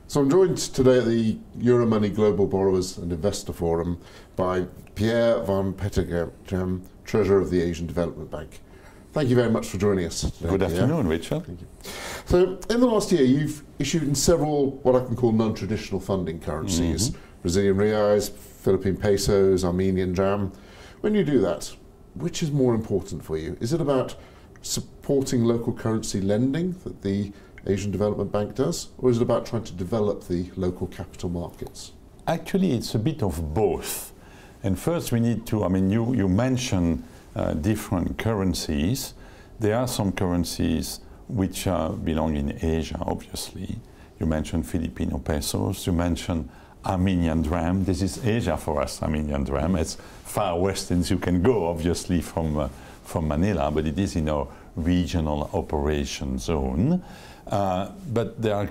So I'm joined today at the Euromoney Global Borrowers and Investor Forum by Pierre Van Peteghem, Treasurer of the Asian Development Bank. Thank you very much for joining us today. Good afternoon, Richard. Thank you. So in the last year you've issued in several what I can call non-traditional funding currencies, Brazilian reais, Philippine pesos, Armenian dram. When you do that, which is more important for you? Is it about supporting local currency lending that the Asian Development Bank does, or is it about trying to develop the local capital markets? Actually, it's a bit of both. And first we need to, you mentioned different currencies. There are some currencies which belong in Asia, obviously. You mentioned Filipino pesos, you mentioned Armenian dram. This is Asia for us, Armenian dram. It's far west as you can go, obviously, from Manila, but it is in our regional operation zone. But there are,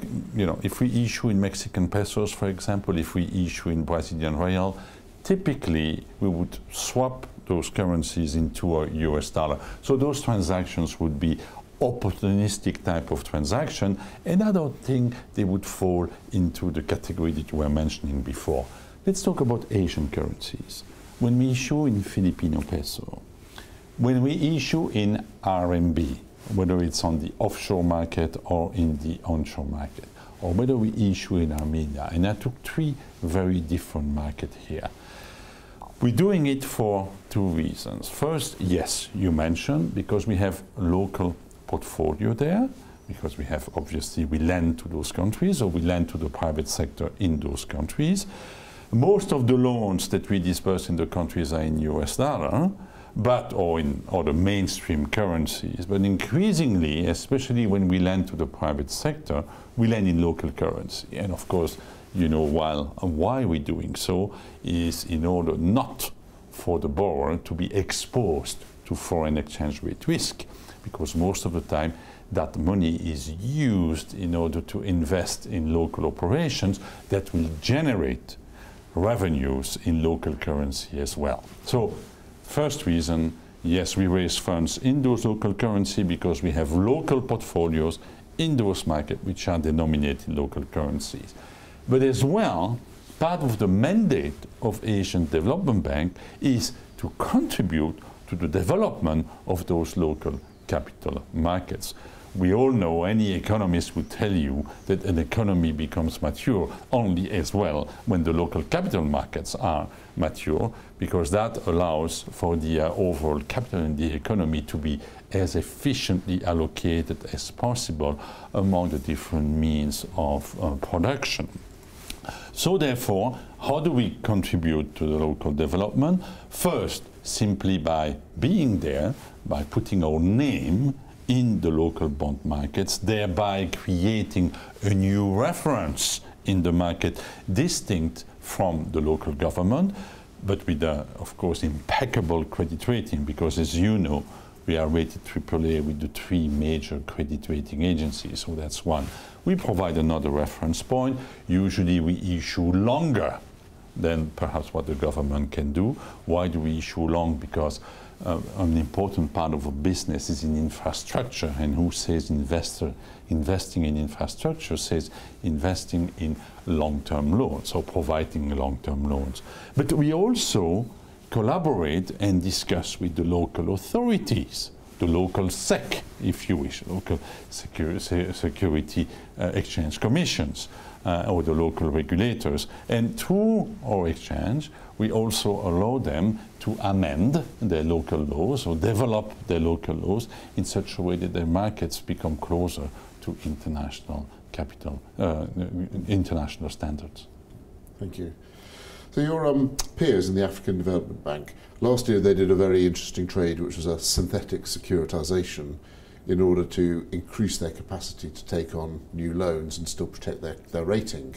if we issue in Mexican pesos, for example, if we issue in Brazilian real, typically we would swap those currencies into a US dollar. So those transactions would be opportunistic type of transaction, and I don't think they would fall into the category that you were mentioning before. Let's talk about Asian currencies. When we issue in Filipino peso, when we issue in RMB, whether it's on the offshore market or in the onshore market, or whether we issue in Armenia, and I took three very different markets here. We're doing it for two reasons. First, yes, you mentioned, because we have local portfolio there, because we have, obviously, we lend to those countries, or we lend to the private sector in those countries. Most of the loans that we disperse in the countries are in US dollar, or in other mainstream currencies, but increasingly, especially when we lend to the private sector, we lend in local currency. And of course, why we're doing so is in order not for the borrower to be exposed to foreign exchange rate risk, because most of the time that money is used in order to invest in local operations that will generate revenues in local currency as well. So, first reason, yes, we raise funds in those local currency because we have local portfolios in those markets which are denominated in local currencies. But as well, part of the mandate of Asian Development Bank is to contribute to the development of those local capital markets. We all know, any economist would tell you that an economy becomes mature only as well when the local capital markets are mature, because that allows for the overall capital in the economy to be as efficiently allocated as possible among the different means of production. So therefore, how do we contribute to the local development? First, simply by being there, by putting our name in the local bond markets, thereby creating a new reference in the market distinct from the local government, but with, of course, impeccable credit rating, because as you know, we are rated AAA with the three major credit rating agencies, so that's one. We provide another reference point. Usually we issue longer than perhaps what the government can do. Why do we issue long? Because an important part of a business is in infrastructure, and who says investing in infrastructure says investing in long-term loans, or providing long-term loans. But we also collaborate and discuss with the local authorities, the local SEC, if you wish, local security exchange commissions, or the local regulators. And through our exchange, we also allow them to amend their local laws or develop their local laws in such a way that their markets become closer to international international standards. Thank you. So your peers in the African Development Bank, last year they did a very interesting trade, which was a synthetic securitization, in order to increase their capacity to take on new loans and still protect their rating.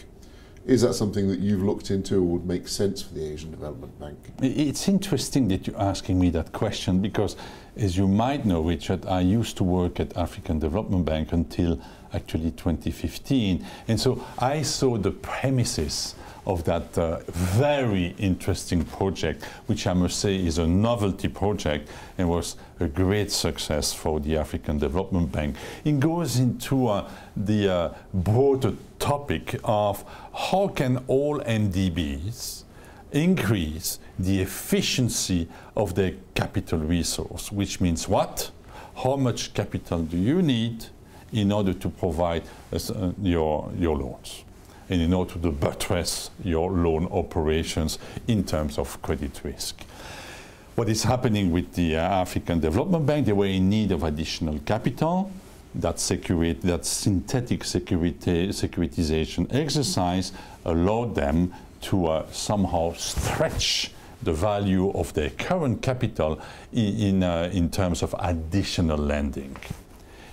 Is that something that you've looked into or would make sense for the Asian Development Bank? It's interesting that you're asking me that question, because as you might know, Richard, I used to work at African Development Bank until actually 2015. And so I saw the premises of that very interesting project, which I must say is a novelty project and was a great success for the African Development Bank. It goes into the broader topic of how can all NDBs increase the efficiency of their capital resource, which means what? How much capital do you need in order to provide your loans, and in order to buttress your loan operations in terms of credit risk. What is happening with the African Development Bank? They were in need of additional capital. That synthetic securitization exercise allowed them to somehow stretch the value of their current capital in terms of additional lending.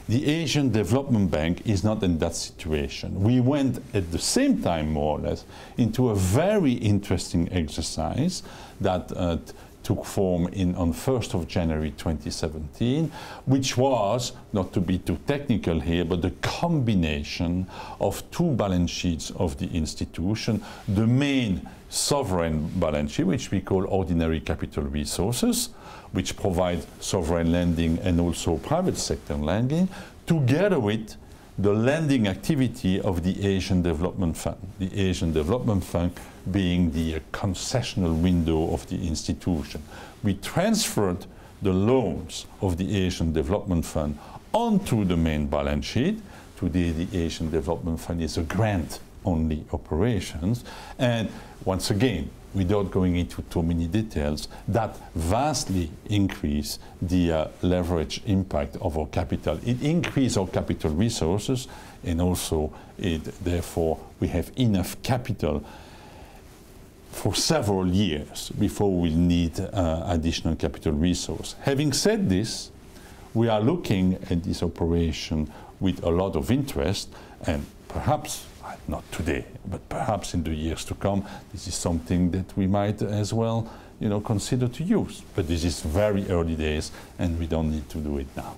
The Asian Development Bank is not in that situation. We went at the same time, more or less, into a very interesting exercise that took form on 1st of January 2017, which was, not to be too technical here, but the combination of two balance sheets of the institution, the main sovereign balance sheet, which we call ordinary capital resources, which provide sovereign lending and also private sector lending, together with the lending activity of the Asian Development Fund. The Asian Development Fund being the concessional window of the institution. We transferred the loans of the Asian Development Fund onto the main balance sheet. Today the Asian Development Fund is a grant-only operations, and once again, without going into too many details, that vastly increased the leverage impact of our capital. It increased our capital resources, and also therefore we have enough capital for several years before we need additional capital resource. Having said this, we are looking at this operation with a lot of interest, and perhaps not today, but perhaps in the years to come, this is something that we might as well, consider to use. But this is very early days, and we don't need to do it now.